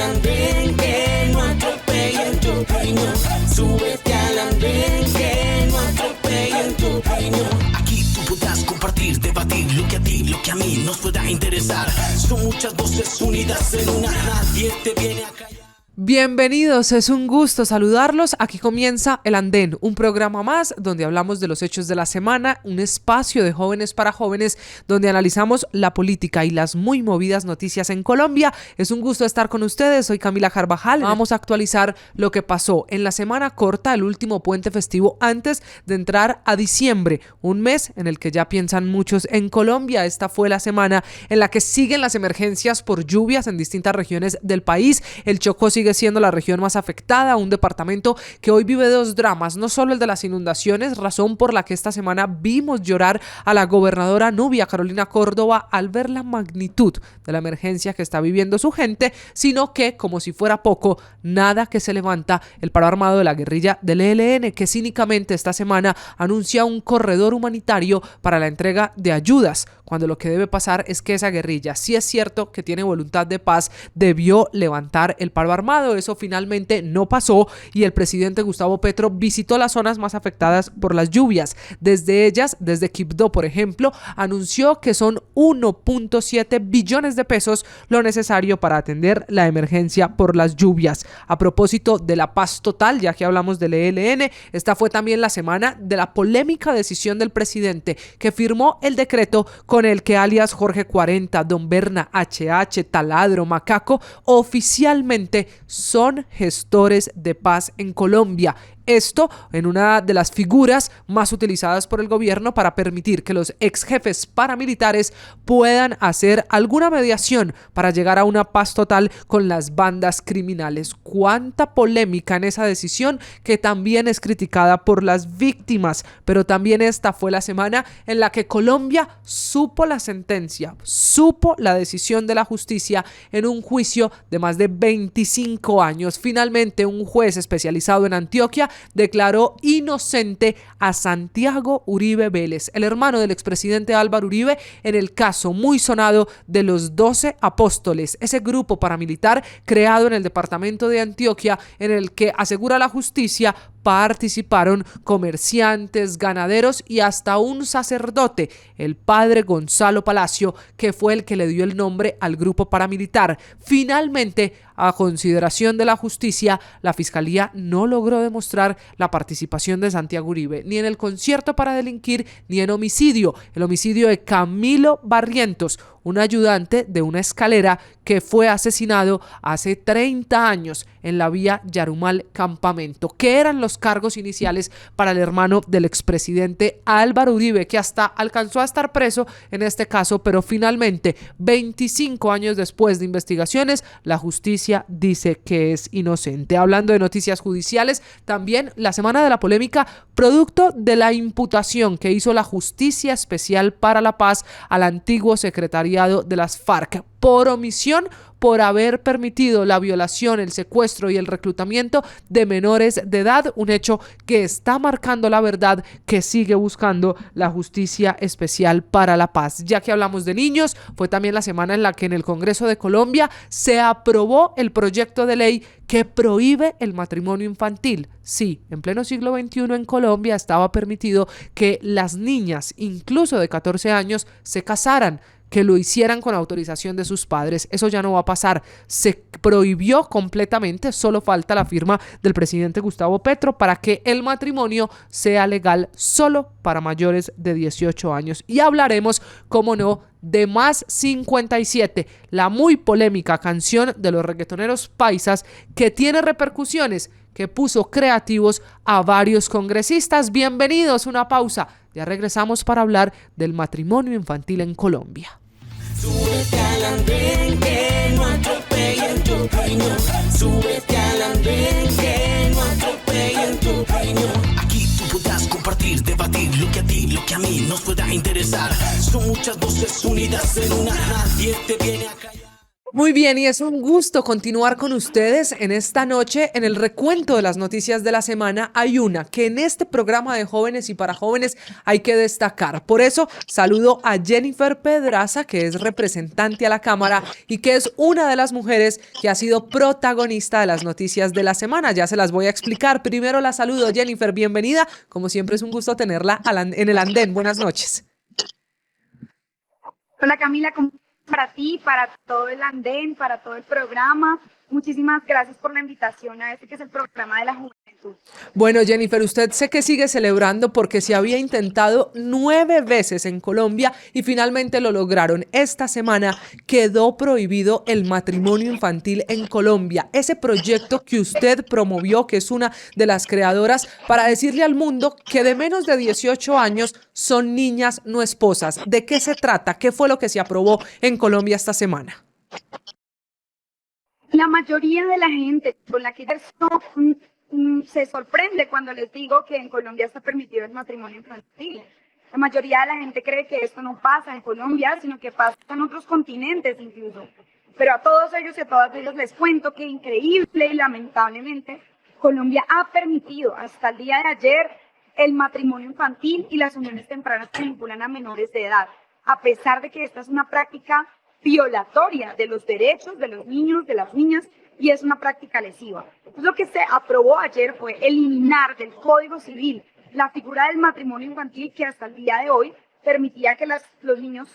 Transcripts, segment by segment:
andén, que no atropellen tu opinión. Súbete al andén, que no atropellen tu opinión. Aquí tú podrás compartir, debatir lo que a ti, lo que a mí nos pueda interesar. Son muchas voces unidas en una, nadie te viene a callar. Bienvenidos, es un gusto saludarlos. Aquí comienza El Andén, un programa más donde hablamos de los hechos de la semana, un espacio de jóvenes para jóvenes donde analizamos la política y las muy movidas noticias en Colombia. Es un gusto estar con ustedes, soy Camila Carvajal. Vamos a actualizar lo que pasó en la semana corta, el último puente festivo antes de entrar a diciembre, un mes en el que ya piensan muchos en Colombia. Esta fue la semana en la que siguen las emergencias por lluvias en distintas regiones del país. El Chocó sigue siendo la región más afectada, un departamento que hoy vive dos dramas, no solo el de las inundaciones, razón por la que esta semana vimos llorar a la gobernadora Nubia Carolina Córdoba al ver la magnitud de la emergencia que está viviendo su gente, sino que, como si fuera poco, nada que se levanta el paro armado de la guerrilla del ELN, que cínicamente esta semana anuncia un corredor humanitario para la entrega de ayudas, cuando lo que debe pasar es que esa guerrilla, si es cierto que tiene voluntad de paz, debió levantar el paro armado. Eso finalmente no pasó y el presidente Gustavo Petro visitó las zonas más afectadas por las lluvias. Desde Quibdó, por ejemplo, anunció que son 1.7 billones de pesos lo necesario para atender la emergencia por las lluvias. A propósito de la paz total, ya que hablamos del ELN, esta fue también la semana de la polémica decisión del presidente que firmó el decreto con el que alias Jorge 40, Don Berna, HH, Taladro, Macaco oficialmente son gestores de paz en Colombia. Esto en una de las figuras más utilizadas por el gobierno para permitir que los ex jefes paramilitares puedan hacer alguna mediación para llegar a una paz total con las bandas criminales. Cuánta polémica en esa decisión, que también es criticada por las víctimas, pero también esta fue la semana en la que Colombia supo la sentencia, supo la decisión de la justicia en un juicio de más de 25 años. Finalmente, un juez especializado en Antioquia declaró inocente a Santiago Uribe Vélez, el hermano del expresidente Álvaro Uribe, en el caso muy sonado de los 12 Apóstoles, ese grupo paramilitar creado en el departamento de Antioquia, en el que, asegura la justicia, participaron comerciantes, ganaderos y hasta un sacerdote, el padre Gonzalo Palacio, que fue el que le dio el nombre al grupo paramilitar. Finalmente, a consideración de la justicia, la fiscalía no logró demostrar la participación de Santiago Uribe ni en el concierto para delinquir ni en homicidio, el homicidio de Camilo Barrientos, un ayudante de una escalera que fue asesinado hace 30 años en la vía Yarumal Campamento. ¿Qué eran los cargos iniciales para el hermano del expresidente Álvaro Uribe, que hasta alcanzó a estar preso en este caso, pero finalmente, 25 años después de investigaciones, la justicia dice que es inocente? Hablando de noticias judiciales, también la semana de la polémica, producto de la imputación que hizo la Justicia Especial para la Paz al antiguo secretariado de las FARC por omisión por haber permitido la violación, el secuestro y el reclutamiento de menores de edad, un hecho que está marcando la verdad que sigue buscando la Justicia Especial para la Paz. Ya que hablamos de niños, fue también la semana en la que en el Congreso de Colombia se aprobó el proyecto de ley que prohíbe el matrimonio infantil. Sí, en pleno siglo XXI en Colombia estaba permitido que las niñas, incluso de 14 años, se casaran, que lo hicieran con autorización de sus padres. Eso ya no va a pasar. Se prohibió completamente, solo falta la firma del presidente Gustavo Petro para que el matrimonio sea legal solo para mayores de 18 años. Y hablaremos, como no, de Más 57, la muy polémica canción de los reggaetoneros paisas que tiene repercusiones, que puso creativos a varios congresistas. Bienvenidos, una pausa. Ya regresamos para hablar del matrimonio infantil en Colombia. Súbete al andén, que no atropellen tu opinión. Súbete al andén, que no atropellen tu opinión. Aquí tú podrás compartir, debatir lo que a ti, lo que a mí nos pueda interesar. Son muchas voces unidas en una, nadie te viene a callar. Muy bien, y es un gusto continuar con ustedes en esta noche. En el recuento de las noticias de la semana hay una que en este programa de jóvenes y para jóvenes hay que destacar. Por eso saludo a Jennifer Pedraza, que es representante a la Cámara y que es una de las mujeres que ha sido protagonista de las noticias de la semana. Ya se las voy a explicar. Primero la saludo, Jennifer, bienvenida. Como siempre es un gusto tenerla en el andén. Buenas noches. Hola Camila, para ti, para todo el andén, para todo el programa. Muchísimas gracias por la invitación a este que es el programa de la juventud. Bueno, Jennifer, usted sé que sigue celebrando porque se había intentado 9 veces en Colombia y finalmente lo lograron. Esta semana quedó prohibido el matrimonio infantil en Colombia. Ese proyecto que usted promovió, que es una de las creadoras, para decirle al mundo que de menos de 18 años son niñas, no esposas. ¿De qué se trata? ¿Qué fue lo que se aprobó en Colombia esta semana? La mayoría de la gente con la que se sorprende cuando les digo que en Colombia está permitido el matrimonio infantil. La mayoría de la gente cree que esto no pasa en Colombia, sino que pasa en otros continentes incluso. Pero a todos ellos y a todas ellas les cuento que increíble y lamentablemente Colombia ha permitido hasta el día de ayer el matrimonio infantil y las uniones tempranas que vinculan a menores de edad, a pesar de que esta es una práctica violatoria de los derechos de los niños, de las niñas, y es una práctica lesiva. Entonces, lo que se aprobó ayer fue eliminar del Código Civil la figura del matrimonio infantil que hasta el día de hoy permitía que los niños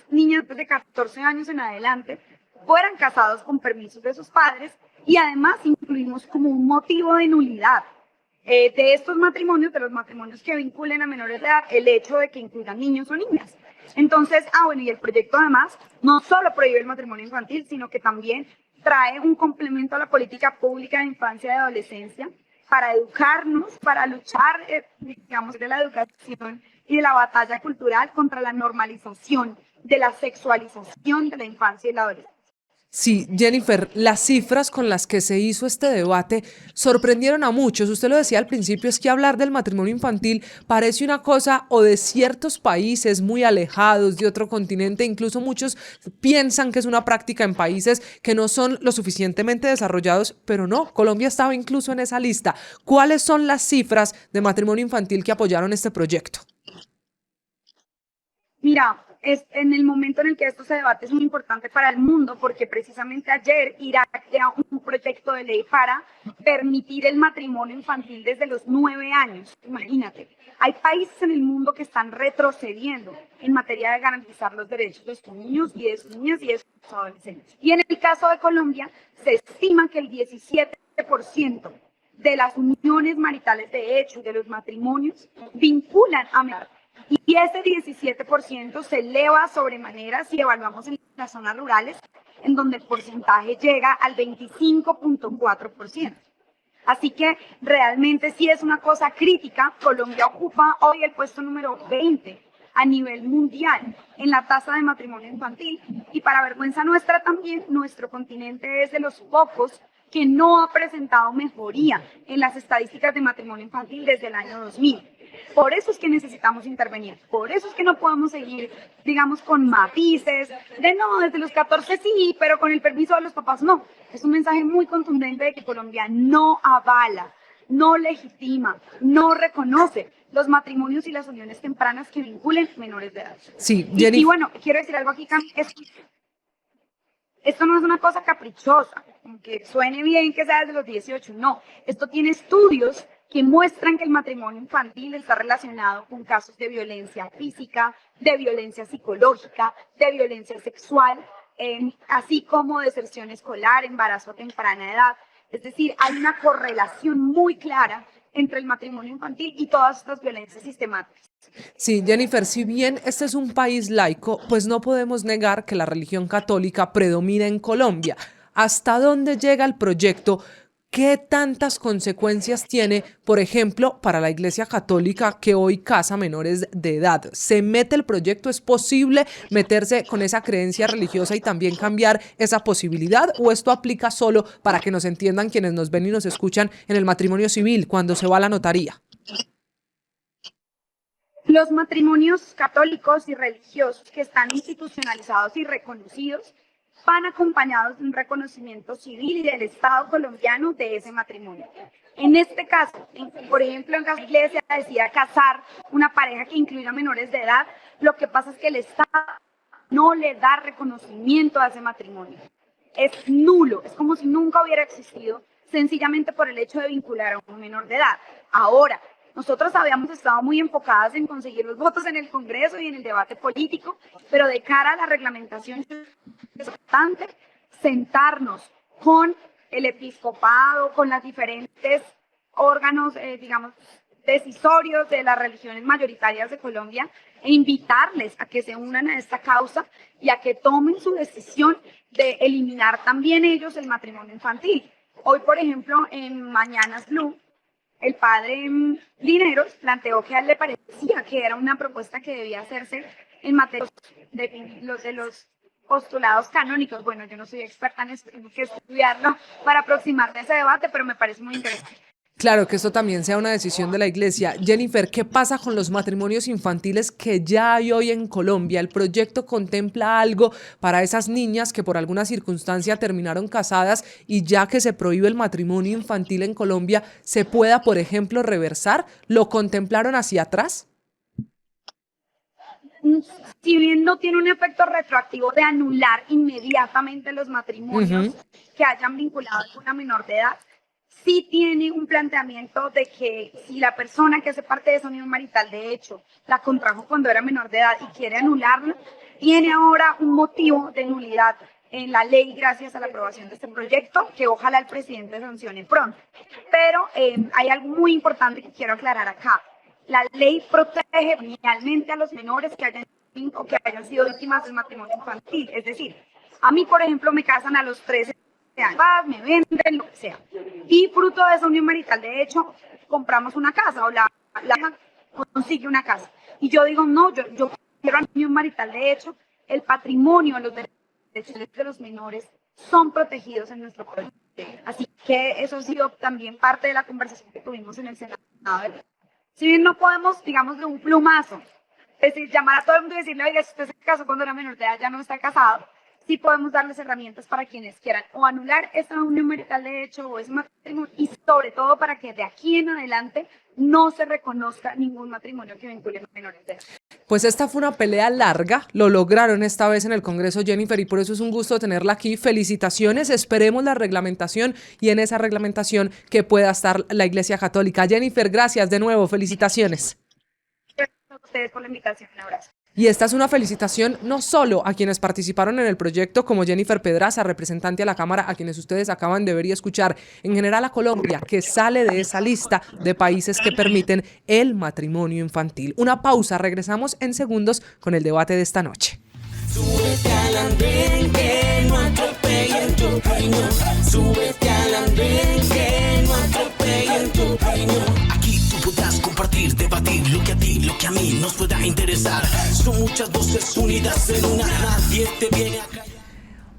de 14 años en adelante fueran casados con permisos de sus padres, y además incluimos como un motivo de nulidad de estos matrimonios, de los matrimonios que vinculen a menores de edad, el hecho de que incluyan niños o niñas. Entonces, bueno, y el proyecto además no solo prohíbe el matrimonio infantil, sino que también trae un complemento a la política pública de infancia y de adolescencia para educarnos, para luchar, digamos, de la educación y de la batalla cultural contra la normalización de la sexualización de la infancia y la adolescencia. Sí, Jennifer, las cifras con las que se hizo este debate sorprendieron a muchos. Usted lo decía al principio, es que hablar del matrimonio infantil parece una cosa o de ciertos países muy alejados de otro continente. Incluso muchos piensan que es una práctica en países que no son lo suficientemente desarrollados, pero no, Colombia estaba incluso en esa lista. ¿Cuáles son las cifras de matrimonio infantil que apoyaron este proyecto? Mira, en el momento en el que esto se debate es muy importante para el mundo porque precisamente ayer Irak creó un proyecto de ley para permitir el matrimonio infantil desde los 9 años. Imagínate, hay países en el mundo que están retrocediendo en materia de garantizar los derechos de sus niños y de sus niñas y de sus adolescentes. Y en el caso de Colombia se estima que el 17% de las uniones maritales de hecho y de los matrimonios vinculan a menores. Y ese 17% se eleva sobremanera si evaluamos en las zonas rurales, en donde el porcentaje llega al 25.4%. Así que realmente sí es una cosa crítica. Colombia ocupa hoy el puesto número 20 a nivel mundial en la tasa de matrimonio infantil. Y para vergüenza nuestra también, nuestro continente es de los pocos que no ha presentado mejoría en las estadísticas de matrimonio infantil desde el año 2000. Por eso es que necesitamos intervenir, por eso es que no podemos seguir, digamos, con matices de no, desde los 14 sí, pero con el permiso de los papás no. Es un mensaje muy contundente de que Colombia no avala, no legitima, no reconoce los matrimonios y las uniones tempranas que vinculen menores de edad. Sí, Jenny. Y bueno, quiero decir algo aquí, esto no es una cosa caprichosa, aunque suene bien que sea desde los 18, no. Esto tiene estudios que muestran que el matrimonio infantil está relacionado con casos de violencia física, de violencia psicológica, de violencia sexual, así como deserción escolar, embarazo a temprana edad. Es decir, hay una correlación muy clara entre el matrimonio infantil y todas estas violencias sistemáticas. Sí, Jennifer, si bien este es un país laico, pues no podemos negar que la religión católica predomina en Colombia. ¿Hasta dónde llega el proyecto? ¿Qué tantas consecuencias tiene, por ejemplo, para la Iglesia Católica que hoy casa menores de edad? ¿Se mete el proyecto? ¿Es posible meterse con esa creencia religiosa y también cambiar esa posibilidad? ¿O esto aplica solo para que nos entiendan quienes nos ven y nos escuchan en el matrimonio civil, cuando se va a la notaría? Los matrimonios católicos y religiosos que están institucionalizados y reconocidos van acompañados de un reconocimiento civil y del Estado colombiano de ese matrimonio. En este caso, por ejemplo, en caso de la Iglesia decida casar una pareja que incluya menores de edad, lo que pasa es que el Estado no le da reconocimiento a ese matrimonio. Es nulo, es como si nunca hubiera existido, sencillamente por el hecho de vincular a un menor de edad. Ahora, nosotros habíamos estado muy enfocadas en conseguir los votos en el Congreso y en el debate político, pero de cara a la reglamentación es importante sentarnos con el episcopado, con los diferentes órganos, digamos, decisorios de las religiones mayoritarias de Colombia e invitarles a que se unan a esta causa y a que tomen su decisión de eliminar también ellos el matrimonio infantil. Hoy, por ejemplo, en Mañanas Blue, el padre Lineros planteó que a él le parecía que era una propuesta que debía hacerse en materia de los postulados canónicos. Bueno, yo no soy experta en esto, tengo que estudiarlo para aproximarme a ese debate, pero me parece muy interesante. Claro, que esto también sea una decisión de la Iglesia. Jennifer, ¿qué pasa con los matrimonios infantiles que ya hay hoy en Colombia? ¿El proyecto contempla algo para esas niñas que por alguna circunstancia terminaron casadas y ya que se prohíbe el matrimonio infantil en Colombia, se pueda, por ejemplo, reversar? ¿Lo contemplaron hacia atrás? Si bien no tiene un efecto retroactivo de anular inmediatamente los matrimonios que hayan vinculado a una menor de edad, sí tiene un planteamiento de que si la persona que hace parte de esa unión marital, de hecho, la contrajo cuando era menor de edad y quiere anularla, tiene ahora un motivo de nulidad en la ley gracias a la aprobación de este proyecto, que ojalá el presidente sancione pronto. Pero hay algo muy importante que quiero aclarar acá. La ley protege realmente a los menores que hayan sido víctimas del matrimonio infantil. Es decir, a mí, por ejemplo, me casan a los 13 años, me venden, lo que sea. Y fruto de esa unión marital, de hecho, compramos una casa o la consigue una casa. Y yo digo, no, yo quiero una unión marital. De hecho, el patrimonio, los derechos de los menores son protegidos en nuestro país. Así que eso ha sido también parte de la conversación que tuvimos en el Senado. Si bien no podemos, digamos, de un plumazo, es decir, llamar a todo el mundo y decirle, oiga, si usted se casó cuando era menor de edad, ya no está casado, sí podemos darles herramientas para quienes quieran o anular esa unión marital de hecho o ese matrimonio, y sobre todo para que de aquí en adelante no se reconozca ningún matrimonio que vincule a menores de edad. Pues esta fue una pelea larga, lo lograron esta vez en el Congreso, Jennifer, y por eso es un gusto tenerla aquí. Felicitaciones, esperemos la reglamentación y en esa reglamentación que pueda estar la Iglesia Católica. Jennifer, gracias de nuevo, felicitaciones. Gracias a ustedes por la invitación, un abrazo. Y esta es una felicitación no solo a quienes participaron en el proyecto, como Jennifer Pedraza, representante a la Cámara, a quienes ustedes acaban de ver y escuchar, en general a Colombia, que sale de esa lista de países que permiten el matrimonio infantil. Una pausa, regresamos en segundos con el debate de esta noche. Súbete al andén que no atropellen tu opinión. Súbete al andén que no atropellen tu opinión. Aquí tú podrás compartir, debatir lo que a ti, lo que a mí nos pueda interesar. Son muchas voces unidas en una, nadie te viene a callar.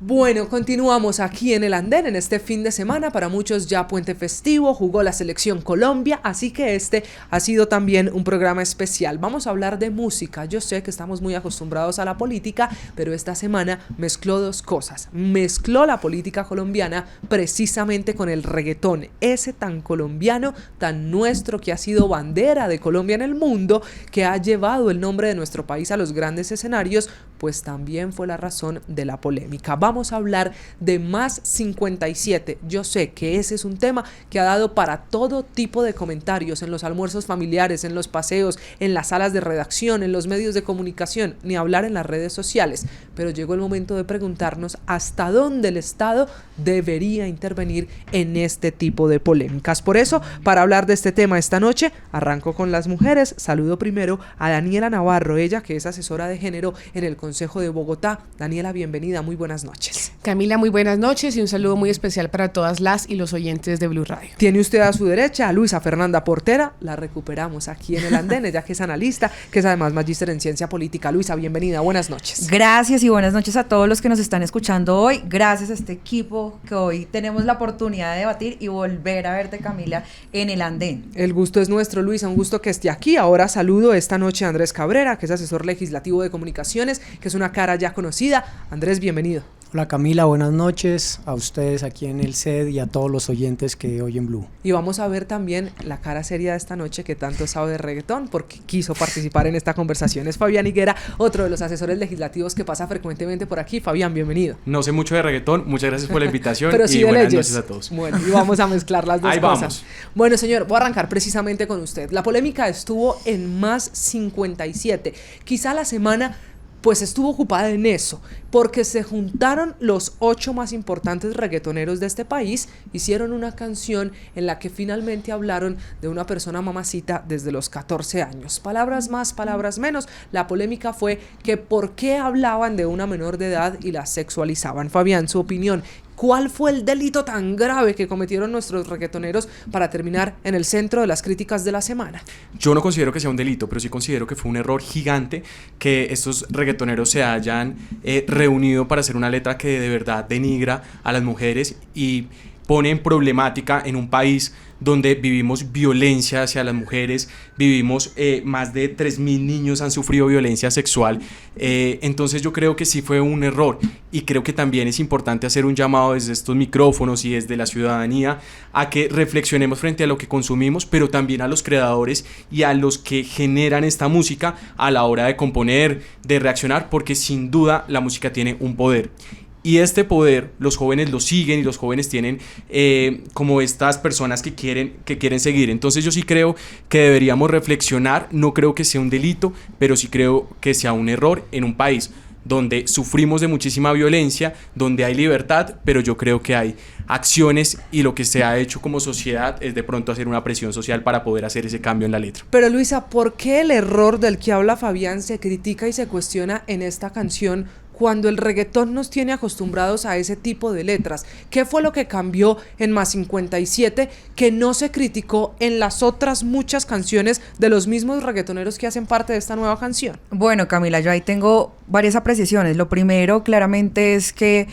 Bueno, continuamos aquí en el andén en este fin de semana. Para muchos ya puente festivo, jugó la selección Colombia, así que este ha sido también un programa especial. Vamos a hablar de música. Yo sé que estamos muy acostumbrados a la política, pero esta semana mezcló dos cosas. Mezcló la política colombiana precisamente con el reggaetón, ese tan colombiano, tan nuestro, que ha sido bandera de Colombia en el mundo, que ha llevado el nombre de nuestro país a los grandes escenarios, pues también fue la razón de la polémica. Vamos a hablar de Más 57. Yo sé que ese es un tema que ha dado para todo tipo de comentarios en los almuerzos familiares, en los paseos, en las salas de redacción, en los medios de comunicación, ni hablar en las redes sociales. Pero llegó el momento de preguntarnos hasta dónde el Estado debería intervenir en este tipo de polémicas. Por eso, para hablar de este tema esta noche, arranco con las mujeres. Saludo primero a Daniela Navarro, ella que es asesora de género en el Consejo de Bogotá. Daniela, bienvenida, muy buenas noches. Camila, muy buenas noches y un saludo muy especial para todas las y los oyentes de Blue Radio. Tiene usted a su derecha a Luisa Fernanda Portera, la recuperamos aquí en el andén, ella que es analista, que es además magíster en ciencia política. Luisa, bienvenida, buenas noches. Gracias y buenas noches a todos los que nos están escuchando hoy. Gracias a este equipo que hoy tenemos la oportunidad de debatir y volver a verte, Camila, en el andén. El gusto es nuestro, Luisa, un gusto que esté aquí. Ahora saludo esta noche a Andrés Cabrera, que es asesor legislativo de comunicaciones, que es una cara ya conocida. Andrés, bienvenido. Hola Camila, buenas noches a ustedes aquí en el set y a todos los oyentes que oyen Blue. Y vamos a ver también la cara seria de esta noche que tanto sabe de reggaetón porque quiso participar en esta conversación. Es Fabián Higuera, otro de los asesores legislativos que pasa frecuentemente por aquí. Fabián, bienvenido. No sé mucho de reggaetón, muchas gracias por la invitación. Pero sí y de buenas leyes. noches a todos. Bueno, y vamos a mezclar las dos Ahí cosas. vamos. Bueno, señor, voy a arrancar precisamente con usted. La polémica estuvo en Más 57. Quizá la semana pues estuvo ocupada en eso, porque se juntaron los 8 más importantes reggaetoneros de este país, hicieron una canción en la que finalmente hablaron de una persona mamacita desde los 14 años. Palabras más, palabras menos. La polémica fue que por qué hablaban de una menor de edad y la sexualizaban. Fabián, su opinión. ¿Cuál fue el delito tan grave que cometieron nuestros reggaetoneros para terminar en el centro de las críticas de la semana? Yo no considero que sea un delito, pero sí considero que fue un error gigante que estos reggaetoneros se hayan reunido para hacer una letra que de verdad denigra a las mujeres y pone en problemática en un país donde vivimos violencia hacia las mujeres, vivimos más de 3.000 niños han sufrido violencia sexual, entonces yo creo que sí fue un error y creo que también es importante hacer un llamado desde estos micrófonos y desde la ciudadanía a que reflexionemos frente a lo que consumimos, pero también a los creadores y a los que generan esta música a la hora de componer, de reaccionar, porque sin duda la música tiene un poder. Y este poder los jóvenes lo siguen y los jóvenes tienen como estas personas que quieren seguir. Entonces yo sí creo que deberíamos reflexionar, no creo que sea un delito, pero sí creo que sea un error en un país donde sufrimos de muchísima violencia, donde hay libertad, pero yo creo que hay acciones y lo que se ha hecho como sociedad es de pronto hacer una presión social para poder hacer ese cambio en la letra. Pero Luisa, ¿por qué el error del que habla Fabián se critica y se cuestiona en esta canción cuando el reggaetón nos tiene acostumbrados a ese tipo de letras? ¿Qué fue lo que cambió en Más 57 que no se criticó en las otras muchas canciones de los mismos reggaetoneros que hacen parte de esta nueva canción? Bueno, Camila, yo ahí tengo varias apreciaciones. Lo primero, claramente, es que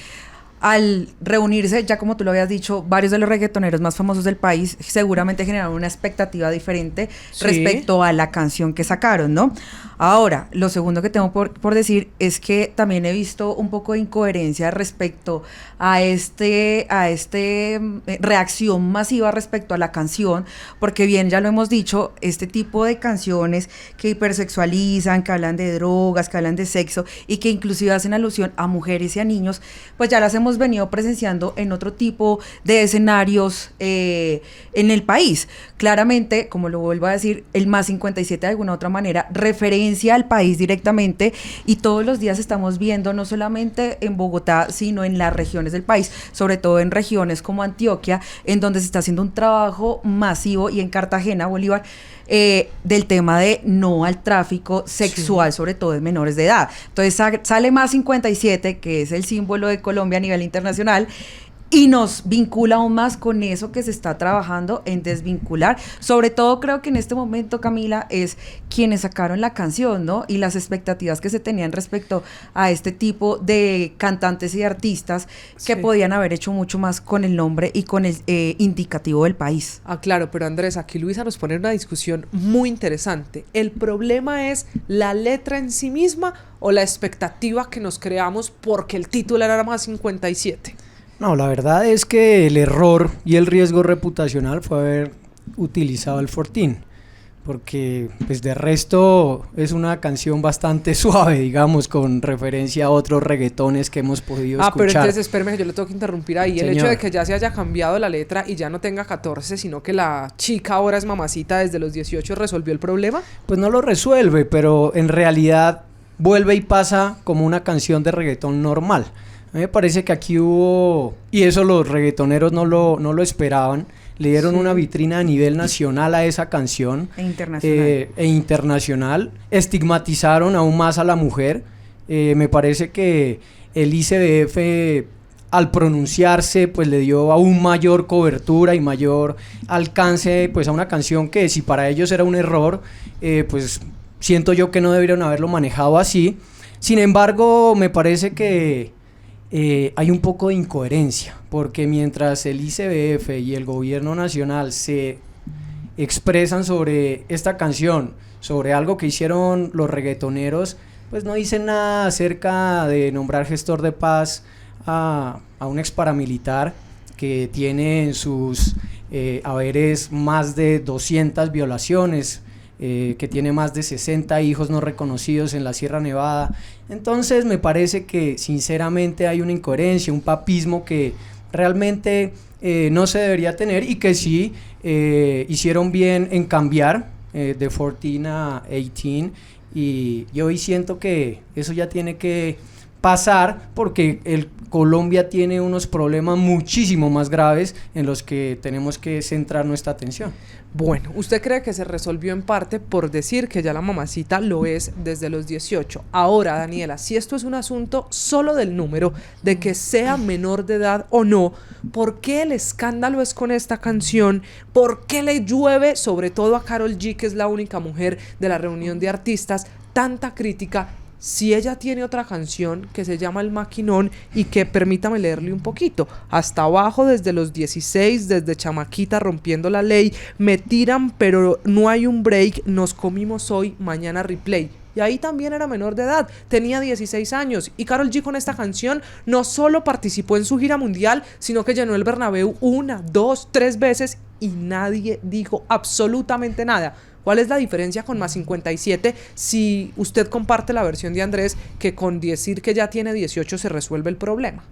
al reunirse, ya como tú lo habías dicho, varios de los reggaetoneros más famosos del país seguramente generaron una expectativa diferente respecto a la canción que sacaron, ¿no? Ahora, lo segundo que tengo por decir es que también he visto un poco de incoherencia respecto a reacción masiva respecto a la canción, porque bien, ya lo hemos dicho, este tipo de canciones que hipersexualizan, que hablan de drogas, que hablan de sexo y que inclusive hacen alusión a mujeres y a niños, pues ya las hemos venido presenciando en otro tipo de escenarios en el país. Claramente, como lo vuelvo a decir, el Más 57 de alguna u otra manera referencia al país directamente y todos los días estamos viendo, no solamente en Bogotá, sino en las regiones del país, sobre todo en regiones como Antioquia, en donde se está haciendo un trabajo masivo, y en Cartagena, Bolívar, del tema de no al tráfico sexual, sobre todo de menores de edad. Entonces sale Más 57, que es el símbolo de Colombia a nivel internacional, y nos vincula aún más con eso que se está trabajando en desvincular. Sobre todo creo que en este momento, Camila, es quienes sacaron la canción, ¿no? Y las expectativas que se tenían respecto a este tipo de cantantes y artistas que podían haber hecho mucho más con el nombre y con el indicativo del país. Ah, claro, pero Andrés, aquí Luisa nos pone una discusión muy interesante. ¿El problema es la letra en sí misma o la expectativa que nos creamos porque el título era Más 57? No, la verdad es que el error y el riesgo reputacional fue haber utilizado el Fortín, porque pues de resto es una canción bastante suave, digamos, con referencia a otros reggaetones que hemos podido escuchar. Pero entonces espérame, yo le tengo que interrumpir ahí. Señor. El hecho de que ya se haya cambiado la letra y ya no tenga 14, sino que la chica ahora es mamacita desde los 18, ¿resolvió el problema? Pues no lo resuelve, pero en realidad vuelve y pasa como una canción de reggaetón normal. A mí me parece que aquí hubo, y eso los reggaetoneros no lo esperaban, le dieron una vitrina a nivel nacional a esa canción. E internacional. Estigmatizaron aún más a la mujer. Me parece que el ICBF, al pronunciarse, pues le dio aún mayor cobertura y mayor alcance pues a una canción que, si para ellos era un error, pues siento yo que no debieron haberlo manejado así. Sin embargo, me parece que hay un poco de incoherencia, porque mientras el ICBF y el gobierno nacional se expresan sobre esta canción, sobre algo que hicieron los reggaetoneros, pues no dicen nada acerca de nombrar gestor de paz a un ex paramilitar que tiene en sus haberes más de 200 violaciones, que tiene más de 60 hijos no reconocidos en la Sierra Nevada. Entonces me parece que sinceramente hay una incoherencia, un papismo que realmente no se debería tener, y que sí hicieron bien en cambiar de 14 a 18, y hoy siento que eso ya tiene que pasar, porque Colombia tiene unos problemas muchísimo más graves en los que tenemos que centrar nuestra atención. Bueno, ¿usted cree que se resolvió en parte por decir que ya la mamacita lo es desde los 18? Ahora, Daniela, si esto es un asunto solo del número, de que sea menor de edad o no, ¿por qué el escándalo es con esta canción? ¿Por qué le llueve, sobre todo a Karol G, que es la única mujer de la reunión de artistas, tanta crítica? Si ella tiene otra canción que se llama El Maquinón, y que, permítame leerle un poquito: hasta abajo desde los 16, desde chamaquita rompiendo la ley, me tiran pero no hay un break, nos comimos hoy, mañana replay. Y ahí también era menor de edad, tenía 16 años. Y Karol G con esta canción no solo participó en su gira mundial, sino que llenó el Bernabéu 1, 2, 3 veces y nadie dijo absolutamente nada. ¿Cuál es la diferencia con Más 57 si usted comparte la versión de Andrés, que con decir que ya tiene 18 se resuelve el problema?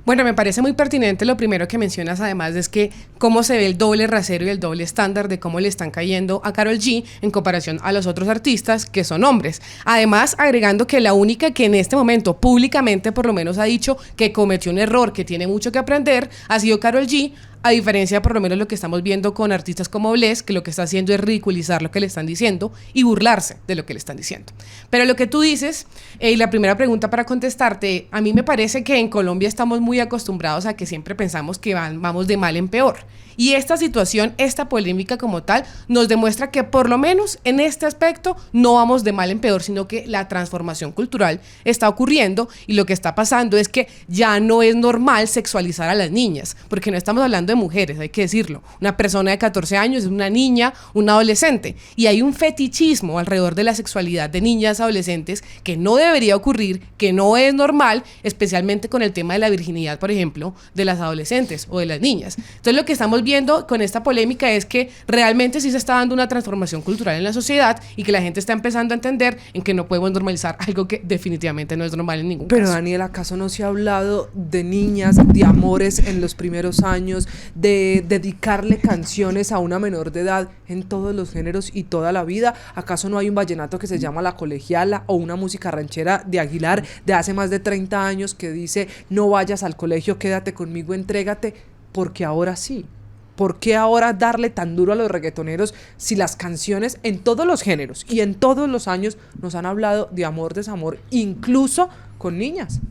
Bueno, me parece muy pertinente lo primero que mencionas, además, es que cómo se ve el doble rasero y el doble estándar de cómo le están cayendo a Karol G en comparación a los otros artistas que son hombres. Además, agregando que la única que en este momento públicamente por lo menos ha dicho que cometió un error, que tiene mucho que aprender, ha sido Karol G, a diferencia por lo menos lo que estamos viendo con artistas como Bless, que lo que está haciendo es ridiculizar lo que le están diciendo y burlarse de lo que le están diciendo. Pero lo que tú dices, y la primera pregunta para contestarte, a mí me parece que en Colombia estamos muy acostumbrados a que siempre pensamos que vamos de mal en peor. Y esta situación, esta polémica como tal, nos demuestra que por lo menos en este aspecto no vamos de mal en peor, sino que la transformación cultural está ocurriendo, y lo que está pasando es que ya no es normal sexualizar a las niñas, porque no estamos hablando de mujeres, hay que decirlo. Una persona de 14 años es una niña, un adolescente, y hay un fetichismo alrededor de la sexualidad de niñas, adolescentes, que no debería ocurrir, que no es normal, especialmente con el tema de la virginidad, por ejemplo, de las adolescentes o de las niñas. Entonces lo que estamos viendo con esta polémica es que realmente sí se está dando una transformación cultural en la sociedad, y que la gente está empezando a entender en que no podemos normalizar algo que definitivamente no es normal en ningún caso. Pero Daniel, ¿acaso no se ha hablado de niñas, de amores en los primeros años, de dedicarle canciones a una menor de edad en todos los géneros y toda la vida? ¿Acaso no hay un vallenato que se llama La Colegiala, o una música ranchera de Aguilar de hace más de 30 años que dice: no vayas al colegio, quédate conmigo, entrégate? Porque ahora sí. ¿Por qué ahora darle tan duro a los reggaetoneros si las canciones en todos los géneros y en todos los años nos han hablado de amor, desamor, incluso con niñas?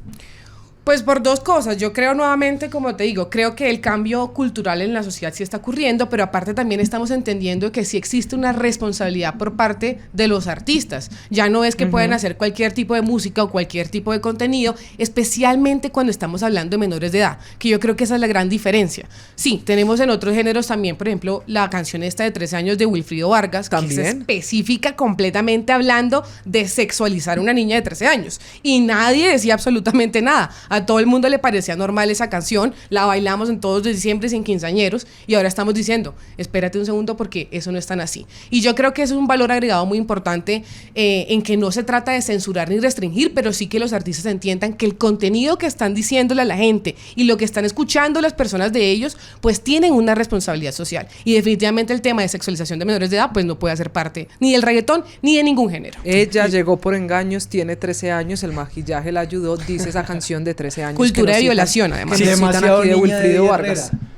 Pues por dos cosas. Yo creo, nuevamente, como te digo, creo que el cambio cultural en la sociedad sí está ocurriendo, pero aparte también estamos entendiendo que sí existe una responsabilidad por parte de los artistas. Ya no es que pueden hacer cualquier tipo de música o cualquier tipo de contenido, especialmente cuando estamos hablando de menores de edad, que yo creo que esa es la gran diferencia. Sí, tenemos en otros géneros también, por ejemplo, la canción esta de 13 años de Wilfrido Vargas, ¿también? Que es específica completamente hablando de sexualizar a una niña de 13 años. Y nadie decía absolutamente nada. A todo el mundo le parecía normal esa canción, la bailamos en todos los diciembres y en quinceañeros, y ahora estamos diciendo: espérate un segundo, porque eso no es tan así. Y yo creo que eso es un valor agregado muy importante, en que no se trata de censurar ni restringir, pero sí que los artistas entiendan que el contenido que están diciéndole a la gente y lo que están escuchando las personas de ellos, pues tienen una responsabilidad social. Y definitivamente el tema de sexualización de menores de edad pues no puede hacer parte ni del reggaetón ni de ningún género. Ella llegó por engaños, tiene 13 años, el maquillaje la ayudó, dice esa canción de 13 años. Cultura de violación, además. Que Sí, nos citan demasiado aquí de niña Wilfrido de Vargas, Herrera.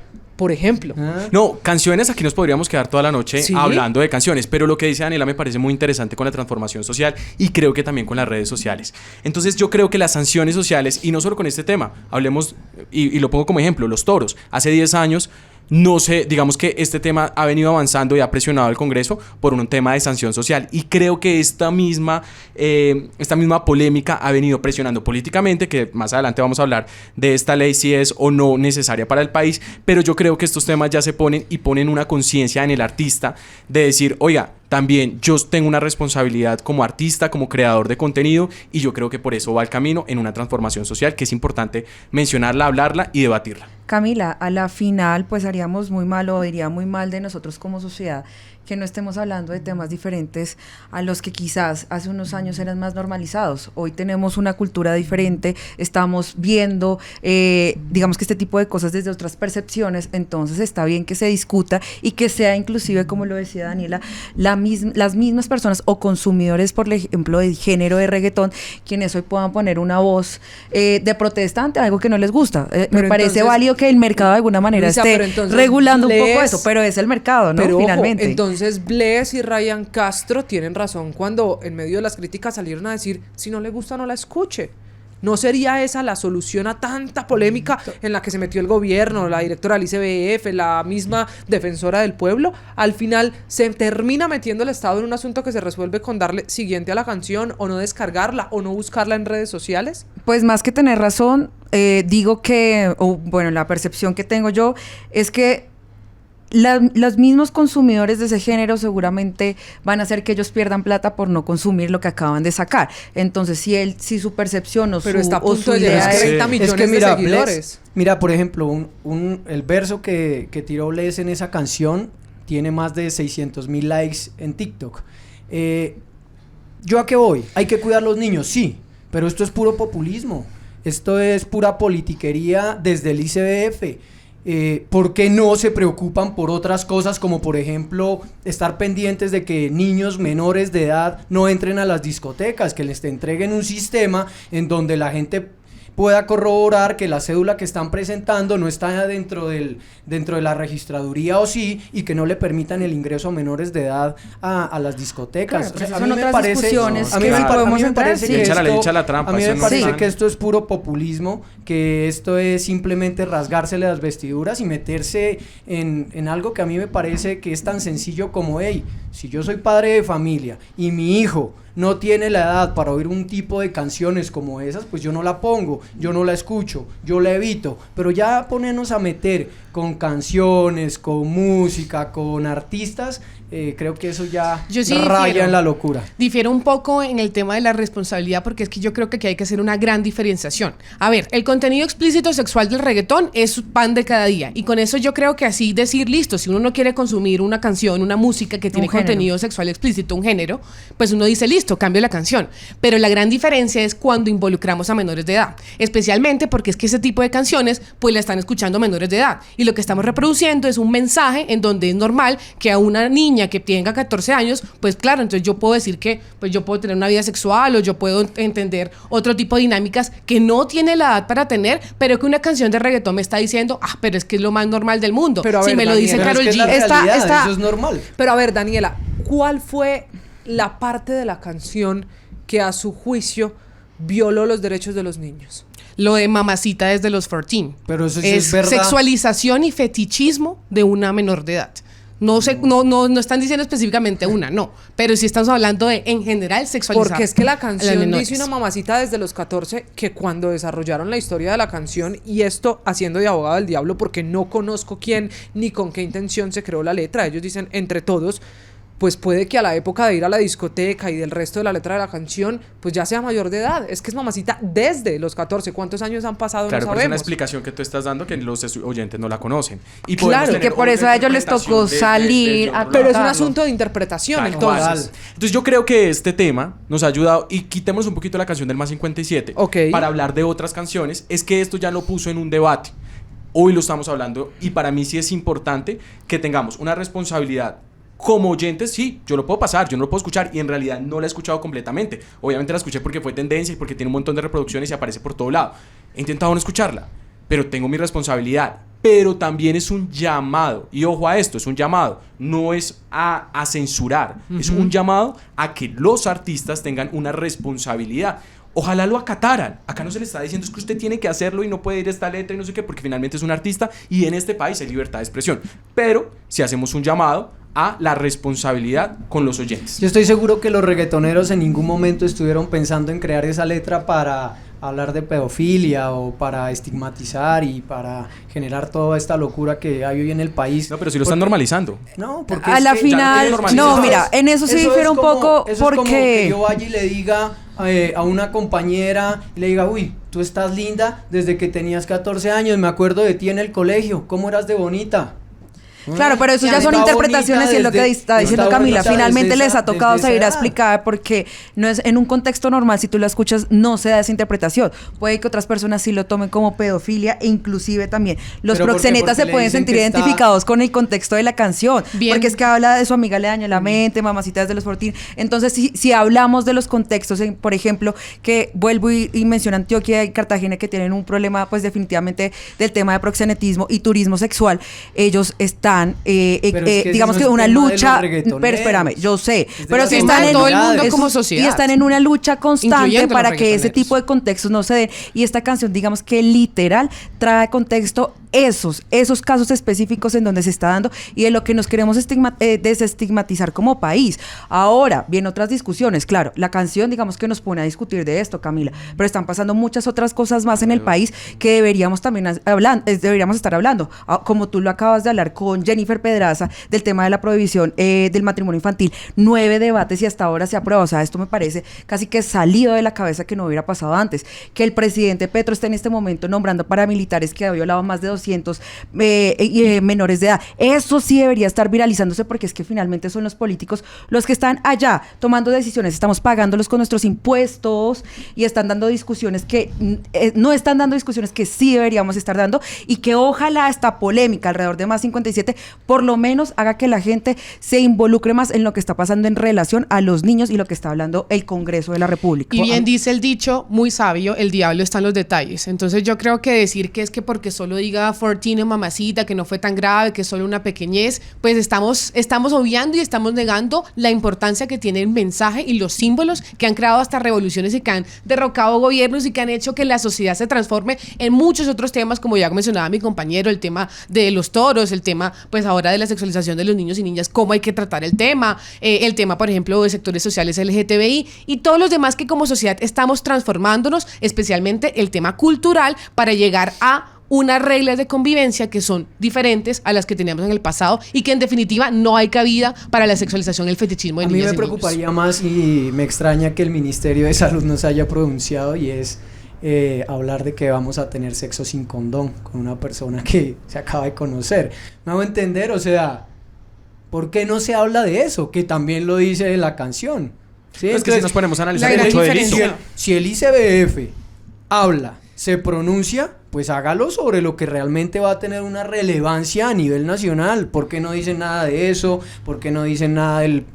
por ejemplo. No, canciones, aquí nos podríamos quedar toda la noche ¿Sí? hablando de canciones, pero lo que dice Daniela me parece muy interesante con la transformación social, y creo que también con las redes sociales. Entonces yo creo que las sanciones sociales, y no solo con este tema, hablemos, y lo pongo como ejemplo, los toros. Hace 10 años, no sé, digamos que este tema ha venido avanzando y ha presionado al Congreso por un tema de sanción social, y creo que esta misma polémica ha venido presionando políticamente, que más adelante vamos a hablar de esta ley si es o no necesaria para el país, pero yo creo que estos temas ya se ponen una conciencia en el artista de decir: oiga, también yo tengo una responsabilidad como artista, como creador de contenido, y yo creo que por eso va el camino en una transformación social que es importante mencionarla, hablarla y debatirla. Camila, a la final pues haríamos muy mal o diría muy mal de nosotros como sociedad que no estemos hablando de temas diferentes a los que quizás hace unos años eran más normalizados. Hoy tenemos una cultura diferente, estamos viendo, digamos que este tipo de cosas desde otras percepciones, entonces está bien que se discuta y que sea inclusive, como lo decía Daniela, las mismas personas o consumidores, por ejemplo, de género de reggaetón, quienes hoy puedan poner una voz de protesta ante algo que no les gusta. Me parece entonces, válido que el mercado de alguna manera Luisa, esté regulando un poco eso, pero es el mercado, ¿no? Pero Finalmente. ojo, entonces Bless y Ryan Castro tienen razón cuando en medio de las críticas salieron a decir, si no le gusta no la escuche. ¿No sería esa la solución a tanta polémica en la que se metió el gobierno, la directora del ICBF, la misma defensora del pueblo? Al final se termina metiendo el Estado en un asunto que se resuelve con darle siguiente a la canción o no descargarla o no buscarla en redes sociales. Pues más que tener razón, digo que, bueno, la percepción que tengo yo es que los mismos consumidores de ese género seguramente van a hacer que ellos pierdan plata por no consumir lo que acaban de sacar. Entonces, si su percepción pero está a punto de llegar a 30 millones de seguidores. Mira, por ejemplo, el verso que tiró Bless en esa canción tiene más de 600,000 likes en TikTok. ¿Yo a qué voy? ¿Hay que cuidar a los niños? Sí, pero esto es puro populismo. Esto es pura politiquería desde el ICBF. ¿Por qué no se preocupan por otras cosas, como por ejemplo estar pendientes de que niños menores de edad no entren a las discotecas, que les entreguen un sistema en donde la gente pueda corroborar que la cédula que están presentando no está dentro de la registraduría o sí, y que no le permitan el ingreso a menores de edad a las discotecas? Claro, o sea, son otras discusiones que sí podemos entrar, sí. Echa la trampa. A mí me no parece están. que esto es puro populismo, que esto es simplemente rasgársele las vestiduras y meterse en algo que a mí me parece que es tan sencillo como, hey, si yo soy padre de familia y mi hijo no tiene la edad para oír un tipo de canciones como esas, pues yo no la pongo, yo no la escucho, yo la evito. Pero ya ponernos a meter con canciones, con música, con artistas, creo que eso ya raya en la locura. Difiero un poco en el tema de la responsabilidad, porque es que yo creo que aquí hay que hacer una gran diferenciación. A ver, el contenido explícito sexual del reggaetón es pan de cada día, y con eso yo creo que así decir, listo, si uno no quiere consumir una canción, una música que tiene contenido sexual explícito, un género, pues uno dice, listo, cambio la canción. Pero la gran diferencia es cuando involucramos a menores de edad, especialmente porque es que ese tipo de canciones pues la están escuchando menores de edad, y lo que estamos reproduciendo es un mensaje en donde es normal que a una niña que tenga 14 años, pues claro, entonces yo puedo decir que pues yo puedo tener una vida sexual, o yo puedo entender otro tipo de dinámicas que no tiene la edad para tener, pero que una canción de reggaetón me está diciendo, pero es que es lo más normal del mundo. Pero a ver, si me lo dice Daniela, Karol es que G, es la realidad, eso es normal. Pero a ver, Daniela, ¿cuál fue la parte de la canción que a su juicio violó los derechos de los niños? Lo de Mamacita desde los 14. Pero eso sí es es verdad. sexualización y fetichismo de una menor de edad. No están diciendo específicamente una, no. Pero sí estamos hablando de, en general, sexualizar. Porque es que la a las canción menores. dice una mamacita desde los 14, que cuando desarrollaron la historia de la canción, y esto haciendo de abogado del diablo, porque no conozco quién ni con qué intención se creó la letra, ellos dicen entre todos, pues puede que a la época de ir a la discoteca y del resto de la letra de la canción, pues ya sea mayor de edad. Es que es mamacita desde los 14. ¿Cuántos años han pasado? Claro, no pero es una sabemos. explicación que tú estás dando que los oyentes no la conocen. Y Claro, que por eso a ellos les tocó salir a Pero es un Contarlo. asunto de interpretación, Tal entonces. cual. Entonces yo creo que este tema nos ha ayudado, y quitemos un poquito la canción del Más 57 Ok. para hablar de otras canciones. Es que esto ya lo puso en un debate. Hoy lo estamos hablando, y para mí sí es importante que tengamos una responsabilidad como oyentes. Sí, yo lo puedo pasar, yo no lo puedo escuchar, y en realidad no la he escuchado completamente. Obviamente la escuché porque fue tendencia y porque tiene un montón de reproducciones y aparece por todo lado. He intentado no escucharla, pero tengo mi responsabilidad. Pero también es un llamado, y ojo a esto, es un llamado, no es a censurar, es un llamado a que los artistas tengan una responsabilidad. Ojalá lo acataran. Acá no se le está diciendo es que usted tiene que hacerlo y no puede ir a esta letra y no sé qué, porque finalmente es un artista y en este país hay libertad de expresión. Pero si hacemos un llamado a la responsabilidad con los oyentes. Yo estoy seguro que los reggaetoneros en ningún momento estuvieron pensando en crear esa letra para hablar de pedofilia o para estigmatizar y para generar toda esta locura que hay hoy en el país. No, pero si lo están normalizando. No, porque A es la que ya final, lo tienen no, normalizado. mira, en eso sí difiere es un como- poco eso es como que porque... yo vaya y le diga a una compañera y le diga, uy, tú estás linda desde que tenías 14 años, me acuerdo de ti en el colegio, ¿cómo eras de bonita? Claro, pero eso ya son Está interpretaciones bonita y es lo que desde- está diciendo está Camila. bonita Finalmente desde les ha esa- tocado desde salir a esa edad. explicar porque no es en un contexto normal, si tú la escuchas, no se da esa interpretación. Puede que otras personas sí lo tomen como pedofilia e inclusive también los ¿Pero por qué? proxenetas Porque se le pueden dicen sentir que está- identificados con el contexto de la canción. Bien. Porque es que habla de su amiga le dañó la mente, mamacita desde los 14. Entonces, si hablamos de los contextos, por ejemplo, que vuelvo y menciono Antioquia y Cartagena que tienen un problema, pues definitivamente del tema de proxenetismo y turismo sexual, ellos están, Pero es que ese digamos no que es una tema de los lucha, reggaetoneros. pero espérame, yo sé, Es de pero las si están en todo el mundo es- como y sociedad. están en una lucha constante Incluyendo para los que ese reggaetoneros. tipo de contextos no se den. Y esta canción, digamos que literal, trae contexto esos casos específicos en donde se está dando y de lo que nos queremos desestigmatizar como país. Ahora, vienen otras discusiones, claro, la canción digamos que nos pone a discutir de esto, Camila, pero están pasando muchas otras cosas más en el país que deberíamos también deberíamos estar hablando, como tú lo acabas de hablar con Jennifer Pedraza del tema de la prohibición del matrimonio infantil, 9 debates y hasta ahora se aprueba, o sea, esto me parece casi que salido de la cabeza que no hubiera pasado antes, que el presidente Petro esté en este momento nombrando paramilitares que ha violado más de 200 menores de edad, eso sí debería estar viralizándose porque es que finalmente son los políticos los que están allá tomando decisiones, estamos pagándolos con nuestros impuestos y están dando discusiones que no están dando discusiones que sí deberíamos estar dando y que ojalá esta polémica alrededor de Más 57 por lo menos haga que la gente se involucre más en lo que está pasando en relación a los niños y lo que está hablando el Congreso de la República. Y bien dice el dicho, muy sabio, el diablo está en los detalles. Entonces yo creo que decir que es que porque solo diga 14 mamacita, que no fue tan grave, que es solo una pequeñez, pues estamos obviando y estamos negando la importancia que tiene el mensaje y los símbolos que han creado hasta revoluciones y que han derrocado gobiernos y que han hecho que la sociedad se transforme en muchos otros temas, como ya mencionaba mi compañero, el tema de los toros, el tema pues ahora de la sexualización de los niños y niñas, cómo hay que tratar el tema, por ejemplo de sectores sociales LGTBI y todos los demás que como sociedad estamos transformándonos, especialmente el tema cultural para llegar a unas reglas de convivencia que son diferentes a las que teníamos en el pasado y que en definitiva no hay cabida para la sexualización y el fetichismo de A mí niñas me y niños. preocuparía más y me extraña que el Ministerio de Salud no se haya pronunciado y es hablar de que vamos a tener sexo sin condón con una persona que se acaba de conocer. Me hago entender, o sea, ¿por qué no se habla de eso? Que también lo dice la canción. ¿Sí? Es que si nos ponemos a analizar la mucho gran delito. diferencia- Si el ICBF habla, se pronuncia, pues hágalo sobre lo que realmente va a tener una relevancia a nivel nacional. ¿Por qué no dicen nada de eso? ¿Por qué no dicen nada del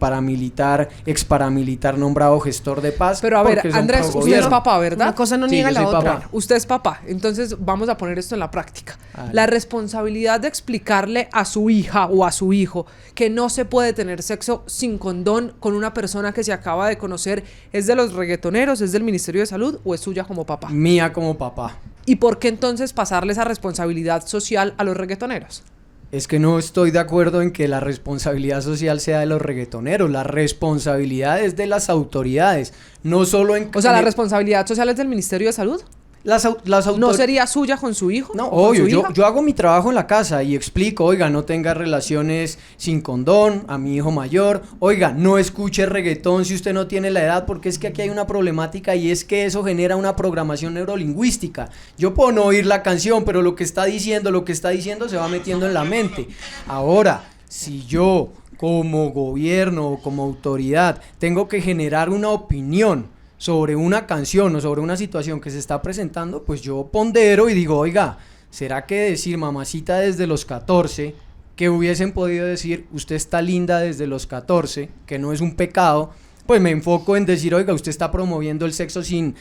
ex paramilitar nombrado gestor de paz? Pero a ver, Porque son Andrés, pro usted es gobierno. papá, ¿verdad? Una cosa no Sí, niega yo la soy otra. papá. Usted es papá, entonces vamos a poner esto en la práctica. Vale. La responsabilidad de explicarle a su hija o a su hijo que no se puede tener sexo sin condón con una persona que se acaba de conocer, ¿es de los reggaetoneros, es del Ministerio de Salud o es suya como papá? Mía como papá. ¿Y por qué entonces pasarle esa responsabilidad social a los reggaetoneros? Es que no estoy de acuerdo en que la responsabilidad social sea de los reggaetoneros. La responsabilidad es de las autoridades. No solo en... O sea, ¿la responsabilidad social es del Ministerio de Salud? Las autoridades... ¿No sería suya con su hijo? No, ¿O con obvio, su hija? yo hago mi trabajo en la casa y explico, oiga, no tenga relaciones sin condón a mi hijo mayor, oiga, no escuche reggaetón si usted no tiene la edad, porque es que aquí hay una problemática y es que eso genera una programación neurolingüística. Yo puedo no oír la canción, pero lo que está diciendo se va metiendo en la mente. Ahora, si yo como gobierno o como autoridad tengo que generar una opinión sobre una canción o sobre una situación que se está presentando, pues yo pondero y digo, oiga, ¿será que decir mamacita desde los 14, que hubiesen podido decir usted está linda desde los 14, que no es un pecado? Pues me enfoco en decir, oiga, usted está promoviendo el sexo sin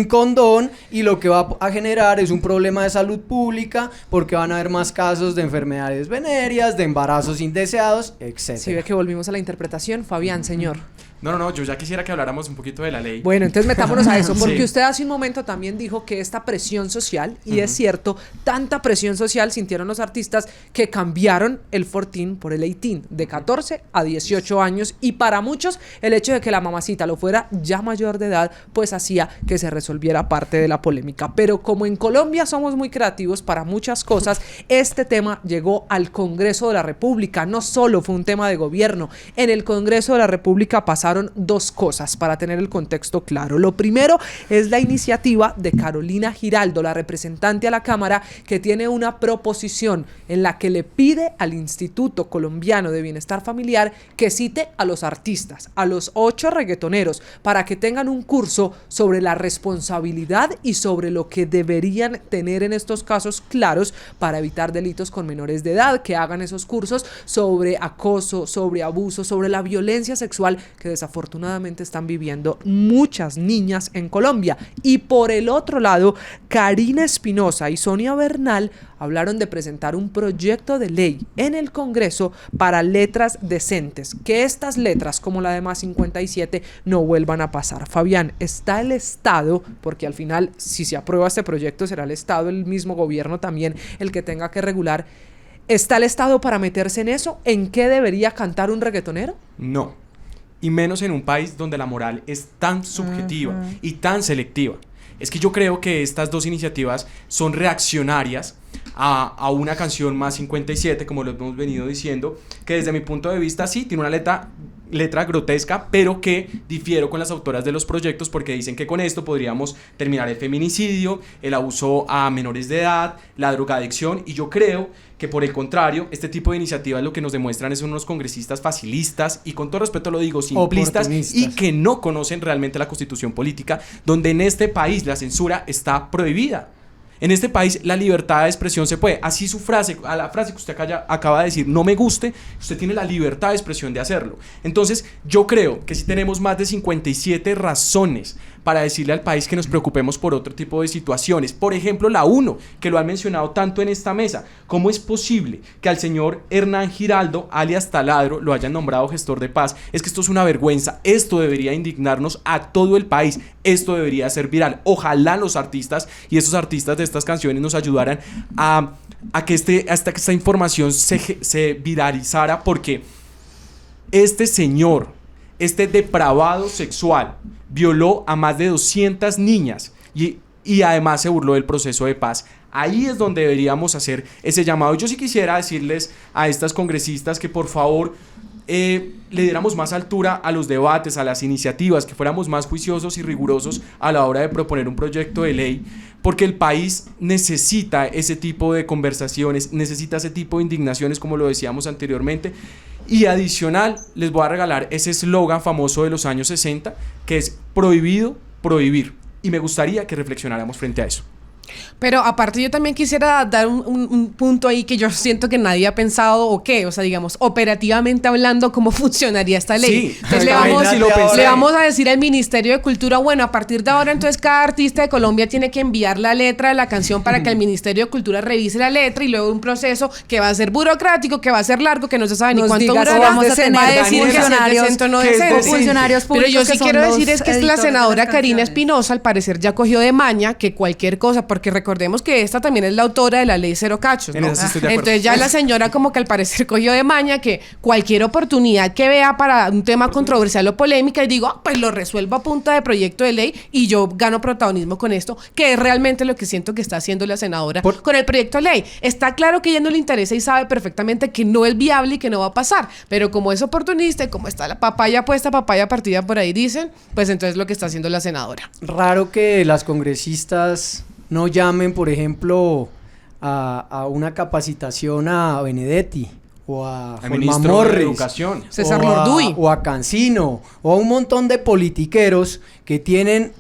condón y lo que va a generar es un problema de salud pública porque van a haber más casos de enfermedades venéreas, de embarazos indeseados, etc. Si ve que volvimos a la interpretación, Fabián, señor. No, yo ya quisiera que habláramos un poquito de la ley. Bueno, entonces metámonos a eso, porque Sí. usted hace un momento también dijo que esta presión social, y es cierto, tanta presión social sintieron los artistas que cambiaron el 14 por el 18, de 14 a 18 años, y para muchos el hecho de que la mamacita lo fuera ya mayor de edad, pues hacía que se resolviera parte de la polémica. Pero como en Colombia somos muy creativos para muchas cosas, este tema llegó al Congreso de la República. No solo fue un tema de gobierno, en el Congreso de la República pasaron dos cosas para tener el contexto claro. Lo primero es la iniciativa de Carolina Giraldo, la representante a la Cámara, que tiene una proposición en la que le pide al Instituto Colombiano de Bienestar Familiar que cite a los artistas, a los 8 reggaetoneros, para que tengan un curso sobre la responsabilidad y sobre lo que deberían tener en estos casos claros para evitar delitos con menores de edad, que hagan esos cursos sobre acoso, sobre abuso, sobre la violencia sexual que desafortunadamente están viviendo muchas niñas en Colombia. Y por el otro lado, Karina Espinosa y Sonia Bernal hablaron de presentar un proyecto de ley en el Congreso para letras decentes, que estas letras, como la de Más 57, no vuelvan a pasar. Fabián, ¿está el Estado, porque al final, si se aprueba este proyecto, será el Estado, el mismo gobierno también, el que tenga que regular, ¿está el Estado para meterse en eso? ¿En qué debería cantar un reggaetonero? No, y menos en un país donde la moral es tan subjetiva y tan selectiva. Es que yo creo que estas dos iniciativas son reaccionarias a una canción Más 57, como lo hemos venido diciendo, que desde mi punto de vista sí tiene una letra grotesca, pero que difiero con las autoras de los proyectos porque dicen que con esto podríamos terminar el feminicidio, el abuso a menores de edad, la drogadicción, y yo creo que por el contrario, este tipo de iniciativas lo que nos demuestran son unos congresistas facilistas y, con todo respeto lo digo, simplistas y que no conocen realmente la constitución política, donde en este país la censura está prohibida. En este país la libertad de expresión se puede. Así su frase, a la frase que usted acaba de decir, no me guste, usted tiene la libertad de expresión de hacerlo. Entonces yo creo que si tenemos más de 57 razones para decirle al país que nos preocupemos por otro tipo de situaciones. Por ejemplo, la 1, que lo han mencionado tanto en esta mesa. ¿Cómo es posible que al señor Hernán Giraldo, alias Taladro, lo hayan nombrado gestor de paz? Es que esto es una vergüenza. Esto debería indignarnos a todo el país. Esto debería ser viral. Ojalá los artistas y esos artistas de estas canciones nos ayudaran a que esta información se viralizara, porque este señor, este depravado sexual, violó a más de 200 niñas y además se burló del proceso de paz. Ahí es donde deberíamos hacer ese llamado. Yo sí quisiera decirles a estas congresistas que por favor le diéramos más altura a los debates, a las iniciativas, que fuéramos más juiciosos y rigurosos a la hora de proponer un proyecto de ley, porque el país necesita ese tipo de conversaciones, necesita ese tipo de indignaciones, como lo decíamos anteriormente. Y adicional, les voy a regalar ese eslogan famoso de los años 60, que es prohibido prohibir. Y me gustaría que reflexionáramos frente a eso. Pero aparte yo también quisiera dar un punto ahí que yo siento que nadie ha pensado o qué, o sea, digamos, operativamente hablando, cómo funcionaría esta ley. Sí, entonces le vamos a decir al Ministerio de Cultura, bueno, a partir de ahora entonces cada artista de Colombia tiene que enviar la letra de la canción para que el Ministerio de Cultura revise la letra, y luego un proceso que va a ser burocrático, que va a ser largo, que no se sabe ni cuánto durará. Vamos a tener funcionarios o no decente. Funcionarios públicos. Pero yo sí quiero decir es que la senadora Karina Espinosa al parecer ya cogió de maña que cualquier cosa, porque recordemos que esta también es la autora de la ley Cero Cachos, ¿no? Entonces ya la señora como que al parecer cogió de maña que cualquier oportunidad que vea para un tema controversial o polémica, y digo, pues lo resuelvo a punta de proyecto de ley y yo gano protagonismo con esto, que es realmente lo que siento que está haciendo la senadora con el proyecto de ley. Está claro que a ella no le interesa y sabe perfectamente que no es viable y que no va a pasar, pero como es oportunista y como está la papaya puesta, papaya partida por ahí dicen, pues entonces lo que está haciendo la senadora. Raro que las congresistas no llamen, por ejemplo, a una capacitación a Benedetti o a Juanma Morris, de Educación, César Lorduy, o a Cancino, o a un montón de politiqueros que tienen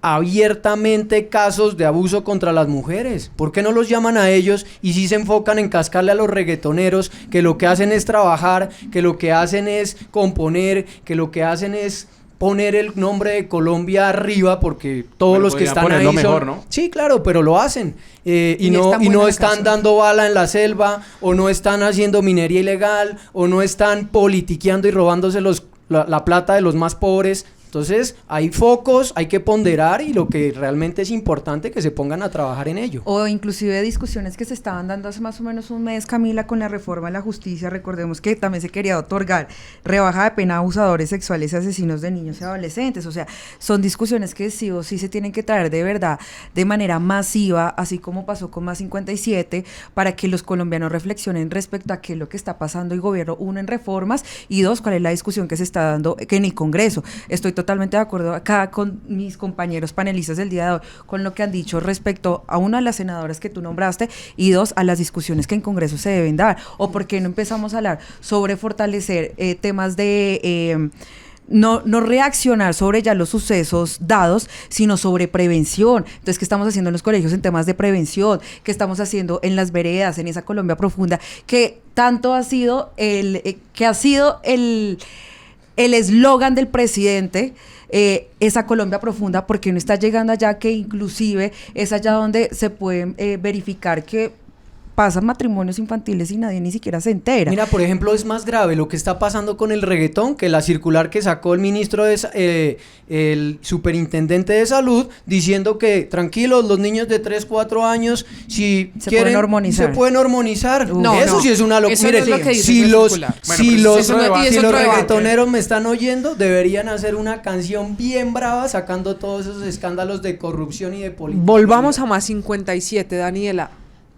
abiertamente casos de abuso contra las mujeres. ¿Por qué no los llaman a ellos y sí se enfocan en cascarle a los reggaetoneros, que lo que hacen es trabajar, que lo que hacen es componer, que lo que hacen es poner el nombre de Colombia arriba, porque todos los que están ahí mejor, son... ¿no? Sí, claro, pero lo hacen. Y no están dando bala en la selva, o no están haciendo minería ilegal, o no están politiqueando y robándose la plata de los más pobres. Entonces, hay focos, hay que ponderar y lo que realmente es importante que se pongan a trabajar en ello. O inclusive discusiones que se estaban dando hace más o menos un mes, Camila, con la reforma a la justicia. Recordemos que también se quería otorgar rebaja de pena a abusadores sexuales y asesinos de niños y adolescentes. O sea, son discusiones que sí o sí se tienen que traer de verdad, de manera masiva, así como pasó con Más 57, para que los colombianos reflexionen respecto a qué es lo que está pasando y gobierno, uno, en reformas, y dos, cuál es la discusión que se está dando que en el Congreso. Estoy totalmente de acuerdo acá con mis compañeros panelistas del día de hoy, con lo que han dicho respecto a una de las senadoras que tú nombraste y dos, a las discusiones que en Congreso se deben dar. O por qué no empezamos a hablar sobre fortalecer temas de... No reaccionar sobre ya los sucesos dados, sino sobre prevención. Entonces, ¿qué estamos haciendo en los colegios en temas de prevención? ¿Qué estamos haciendo en las veredas, en esa Colombia profunda? Que tanto ha sido el eslogan del presidente, esa Colombia profunda, porque no está llegando allá, que inclusive es allá donde se puede verificar que pasan matrimonios infantiles y nadie ni siquiera se entera. Mira, por ejemplo, es más grave lo que está pasando con el reggaetón, que la circular que sacó el ministro, el superintendente de salud, diciendo que tranquilos, los niños de 3, 4 años, si se quieren, pueden hormonizar. Eso sí es una locura. Eso no es lo que dice si esa los, circular. si Bueno, los, pero si es los otro debate. reggaetoneros me están oyendo, deberían hacer una canción bien brava sacando todos esos escándalos de corrupción y de política. Volvamos a Más 57, Daniela.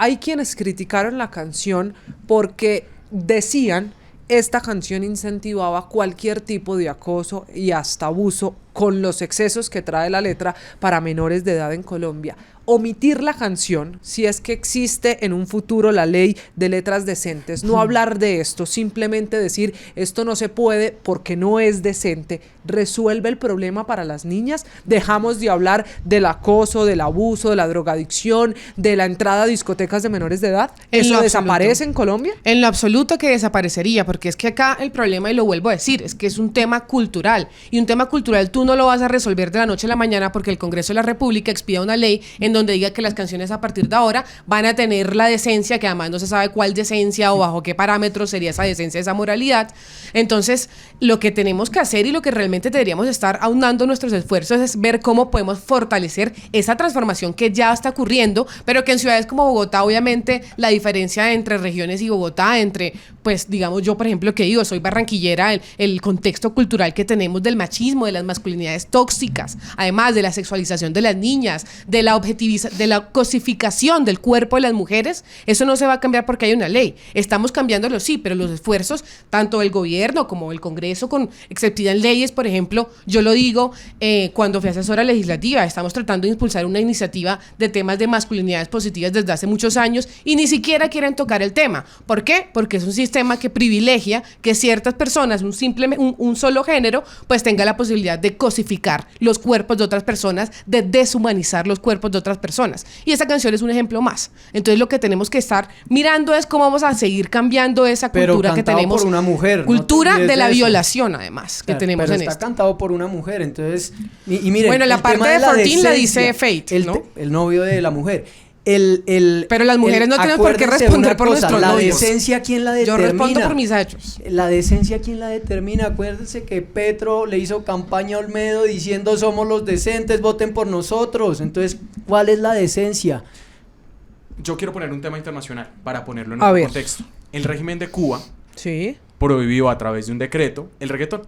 Hay quienes criticaron la canción porque decían esta canción incentivaba cualquier tipo de acoso y hasta abuso con los excesos que trae la letra para menores de edad en Colombia. Omitir la canción, si es que existe en un futuro la ley de letras decentes, no hablar de esto, simplemente decir esto no se puede porque no es decente, resuelve el problema para las niñas. Dejamos de hablar del acoso, del abuso, de la drogadicción, de la entrada a discotecas de menores de edad. ¿Eso desaparece en Colombia? En lo absoluto que desaparecería, porque es que acá el problema, y lo vuelvo a decir, es que es un tema cultural, y un tema cultural tú no lo vas a resolver de la noche a la mañana porque el Congreso de la República expida una ley en donde diga que las canciones a partir de ahora van a tener la decencia, que además no se sabe cuál decencia o bajo qué parámetros sería esa decencia, esa moralidad. Entonces, lo que tenemos que hacer y lo que realmente deberíamos estar aunando nuestros esfuerzos es ver cómo podemos fortalecer esa transformación que ya está ocurriendo, pero que en ciudades como Bogotá, obviamente, la diferencia entre regiones y Bogotá, entre, pues, digamos, yo, por ejemplo, que digo, soy barranquillera, el contexto cultural que tenemos del machismo, de las masculinidades tóxicas, además de la sexualización de las niñas, de la cosificación del cuerpo de las mujeres, eso no se va a cambiar porque hay una ley. Estamos cambiándolo, sí, pero los esfuerzos, tanto del gobierno como del Congreso, exceptidas leyes, por ejemplo, yo lo digo, cuando fui asesora legislativa, estamos tratando de impulsar una iniciativa de temas de masculinidades positivas desde hace muchos años y ni siquiera quieren tocar el tema. ¿Por qué? Porque es un sistema que privilegia que ciertas personas, un solo género, pues tenga la posibilidad de cosificar los cuerpos de otras personas, de deshumanizar los cuerpos de otras personas. Y esa canción es un ejemplo más. Entonces lo que tenemos que estar mirando es cómo vamos a seguir cambiando esa cultura que tenemos. Por una mujer, cultura no de la eso. violación, además, que tenemos pero en está esto. cantado por una mujer, entonces... Y miren, bueno, la el parte tema de 14 la decencia, dice Fate, ¿no? El novio de la mujer. Pero las mujeres no tienen por qué responder por nuestros novios. La decencia, ¿quién la determina? Yo respondo por mis hechos. La decencia, ¿quién la determina? Acuérdense que Petro le hizo campaña a Olmedo diciendo somos los decentes, voten por nosotros. Entonces, ¿cuál es la decencia? Yo quiero poner un tema internacional para ponerlo en otro contexto. El régimen de Cuba prohibió a través de un decreto el reggaetón.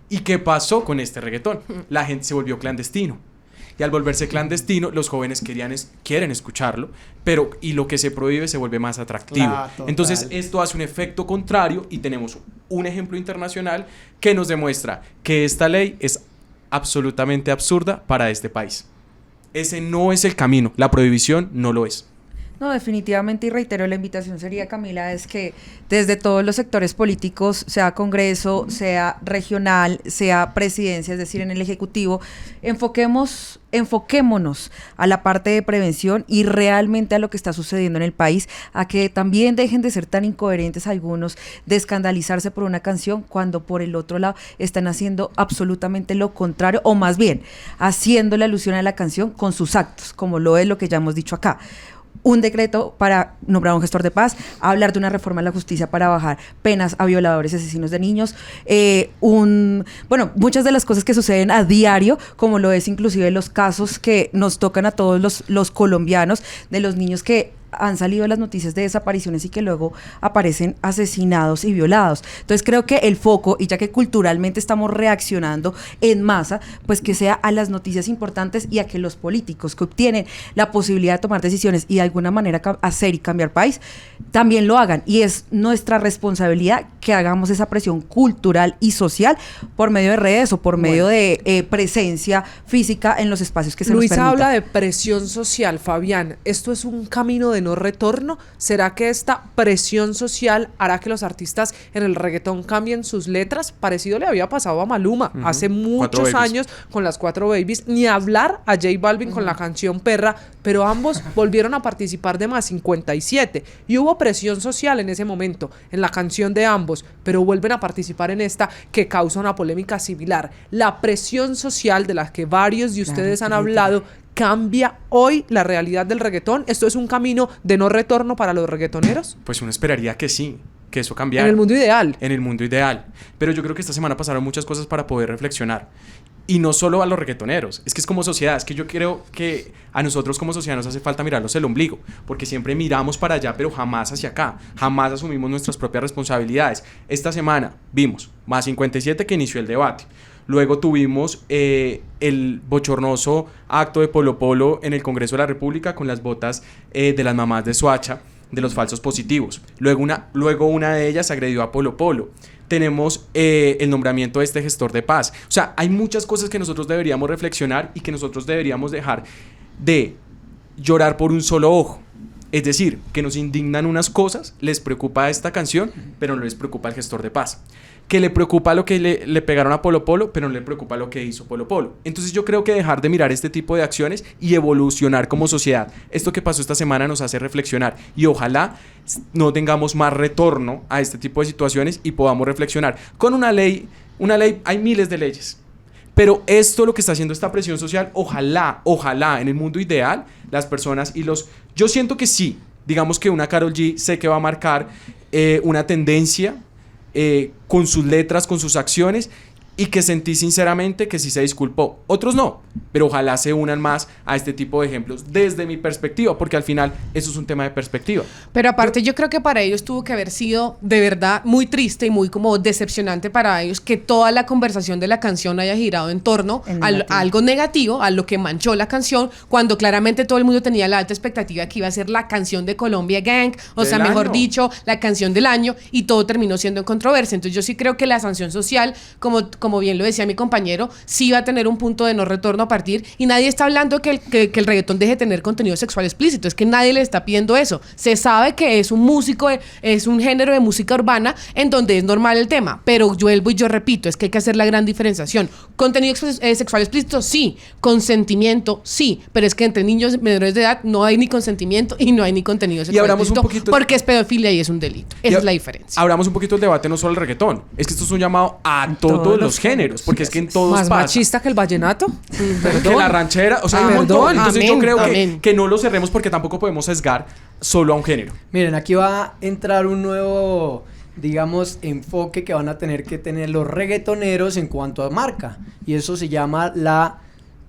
¿Y qué pasó con este reggaetón? La gente se volvió clandestino. Y al volverse clandestino, los jóvenes quieren escucharlo, y lo que se prohíbe se vuelve más atractivo. Entonces, esto hace un efecto contrario y tenemos un ejemplo internacional que nos demuestra que esta ley es absolutamente absurda para este país. Ese no es el camino, la prohibición no lo es. No, definitivamente, y reitero, la invitación sería, Camila, es que desde todos los sectores políticos, sea Congreso, sea regional, sea presidencia, es decir, en el Ejecutivo, enfoquémonos a la parte de prevención y realmente a lo que está sucediendo en el país, a que también dejen de ser tan incoherentes algunos, de escandalizarse por una canción, cuando por el otro lado están haciendo absolutamente lo contrario, o más bien, haciendo la alusión a la canción con sus actos, como lo es lo que ya hemos dicho acá. un decreto para nombrar un gestor de paz, hablar de una reforma de la justicia para bajar penas a violadores y asesinos de niños, muchas de las cosas que suceden a diario, como lo es inclusive los casos que nos tocan a todos los colombianos, de los niños que han salido las noticias de desapariciones y que luego aparecen asesinados y violados. Entonces creo que el foco, y ya que culturalmente estamos reaccionando en masa, pues que sea a las noticias importantes y a que los políticos que obtienen la posibilidad de tomar decisiones y de alguna manera hacer y cambiar país, también lo hagan. Y es nuestra responsabilidad que hagamos esa presión cultural y social por medio de redes o por medio de presencia física en los espacios que se nos Luisa permita. habla de presión social. Fabián, ¿esto es un camino de no retorno? ¿Será que esta presión social hará que los artistas en el reggaetón cambien sus letras? Parecido le había pasado a Maluma hace muchos años con las 4 Babies, ni hablar a J Balvin con la canción Perra, pero ambos volvieron a participar de Más 57 y hubo presión social en ese momento en la canción de ambos, pero vuelven a participar en esta que causa una polémica similar. La presión social de la que varios de ustedes han hablado, ¿cambia hoy la realidad del reggaetón? ¿Esto es un camino de no retorno para los reggaetoneros? Pues uno esperaría que sí, que eso cambiara. En el mundo ideal. En el mundo ideal. Pero yo creo que esta semana pasaron muchas cosas para poder reflexionar. Y no solo a los reggaetoneros, es que es como sociedad, es que yo creo que a nosotros como sociedad nos hace falta mirarnos el ombligo, porque siempre miramos para allá, pero jamás hacia acá, jamás asumimos nuestras propias responsabilidades. Esta semana vimos Más 57 que inició el debate. Luego tuvimos el bochornoso acto de Polo Polo en el Congreso de la República con las botas de las mamás de Soacha, de los falsos positivos. Luego una de ellas agredió a Polo Polo. Tenemos el nombramiento de este gestor de paz. O sea, hay muchas cosas que nosotros deberíamos reflexionar y que nosotros deberíamos dejar de llorar por un solo ojo. Es decir, que nos indignan unas cosas, les preocupa esta canción, pero no les preocupa el gestor de paz. Que le preocupa lo que le pegaron a Polo Polo, pero no le preocupa lo que hizo Polo Polo. Entonces yo creo que dejar de mirar este tipo de acciones y evolucionar como sociedad. Esto que pasó esta semana nos hace reflexionar y ojalá no tengamos más retorno a este tipo de situaciones y podamos reflexionar. Con una ley, hay miles de leyes. Pero esto, lo que está haciendo esta presión social, ojalá, en el mundo ideal, las personas yo siento que sí, digamos que una Karol G sé que va a marcar una tendencia con sus letras, con sus acciones, y que sentí sinceramente que sí se disculpó. Otros no, pero ojalá se unan más a este tipo de ejemplos desde mi perspectiva, porque al final eso es un tema de perspectiva. Pero aparte yo creo que para ellos tuvo que haber sido de verdad muy triste y muy como decepcionante para ellos que toda la conversación de la canción haya girado en torno a algo negativo, a lo que manchó la canción, cuando claramente todo el mundo tenía la alta expectativa que iba a ser la canción de Colombia Gang, o sea, mejor dicho, la canción del año, y todo terminó siendo en controversia. Entonces yo sí creo que la sanción social, como bien lo decía mi compañero, sí va a tener un punto de no retorno a partir, y nadie está hablando que el reggaetón deje de tener contenido sexual explícito, es que nadie le está pidiendo eso. Se sabe que es un músico, es un género de música urbana en donde es normal el tema, pero yo repito, es que hay que hacer la gran diferenciación. Contenido sexual explícito, sí. Consentimiento, sí, pero es que entre niños menores de edad no hay ni consentimiento y no hay ni contenido sexual explícito, porque es pedofilia y es un delito. Esa es la diferencia. Abramos un poquito el debate, no solo el reggaetón, es que esto es un llamado a todos los géneros, porque es que en todos ¿Más pasa. machista que el vallenato? Que la ranchera, o sea, hay un montón. Entonces Amén, yo creo que no lo cerremos, porque tampoco podemos sesgar solo a un género. Miren, aquí va a entrar un nuevo, digamos, enfoque que van a tener que tener los reggaetoneros en cuanto a marca, y eso se llama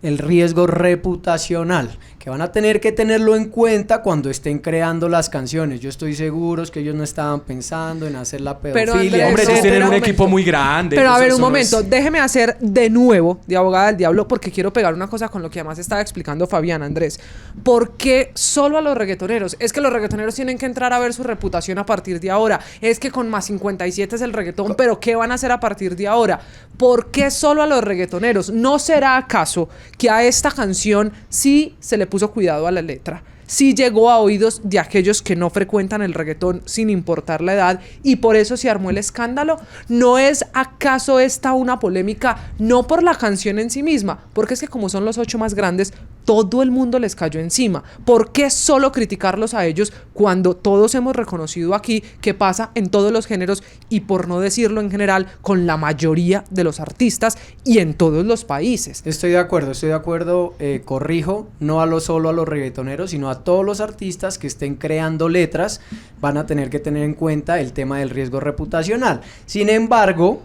el riesgo reputacional, que van a tener que tenerlo en cuenta cuando estén creando las canciones. Yo estoy seguro que ellos no estaban pensando en hacer la pedofilia. Andrés, Hombre, no, ellos tienen un momento. equipo muy grande. Pero a entonces ver, un eso no momento, es- déjeme hacer de nuevo de abogada del diablo, porque quiero pegar una cosa con lo que además estaba explicando Fabián, Andrés. ¿Por qué solo a los reggaetoneros? Es que los reggaetoneros tienen que entrar a ver su reputación a partir de ahora. Es que con Más 57 es el reggaetón, pero ¿qué van a hacer a partir de ahora? ¿Por qué solo a los reggaetoneros? ¿No será acaso que a esta canción sí se le puso cuidado a la letra? Sí llegó a oídos de aquellos que no frecuentan el reggaetón sin importar la edad, y por eso se armó el escándalo. ¿No es acaso esta una polémica no por la canción en sí misma? Porque es que como son los 8 más grandes, todo el mundo les cayó encima. ¿Por qué solo criticarlos a ellos cuando todos hemos reconocido aquí que pasa en todos los géneros y, por no decirlo en general, con la mayoría de los artistas y en todos los países? Estoy de acuerdo, corrijo, no solo a los reggaetoneros, sino a todos los artistas que estén creando letras, van a tener que tener en cuenta el tema del riesgo reputacional. Sin embargo,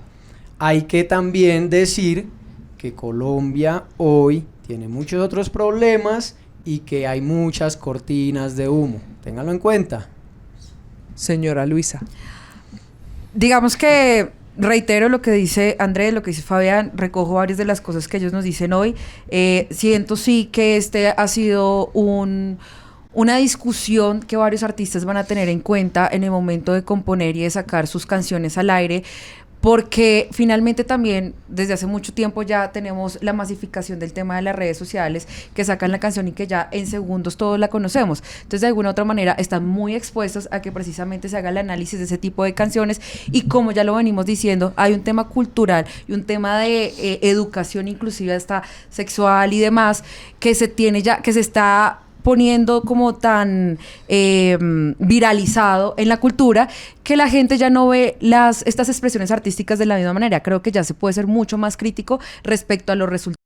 hay que también decir que Colombia hoy tiene muchos otros problemas y que hay muchas cortinas de humo. Ténganlo en cuenta. Señora Luisa. Digamos que reitero lo que dice Andrés, lo que dice Fabián, recojo varias de las cosas que ellos nos dicen hoy. Siento sí que este ha sido una discusión que varios artistas van a tener en cuenta en el momento de componer y de sacar sus canciones al aire, porque finalmente también desde hace mucho tiempo ya tenemos la masificación del tema de las redes sociales, que sacan la canción y que ya en segundos todos la conocemos. Entonces, de alguna u otra manera están muy expuestos a que precisamente se haga el análisis de ese tipo de canciones, y como ya lo venimos diciendo, hay un tema cultural y un tema de educación inclusive hasta sexual y demás, que se tiene ya, que se está poniendo como tan viralizado en la cultura, que la gente ya no ve estas expresiones artísticas de la misma manera. Creo que ya se puede ser mucho más crítico respecto a los resultados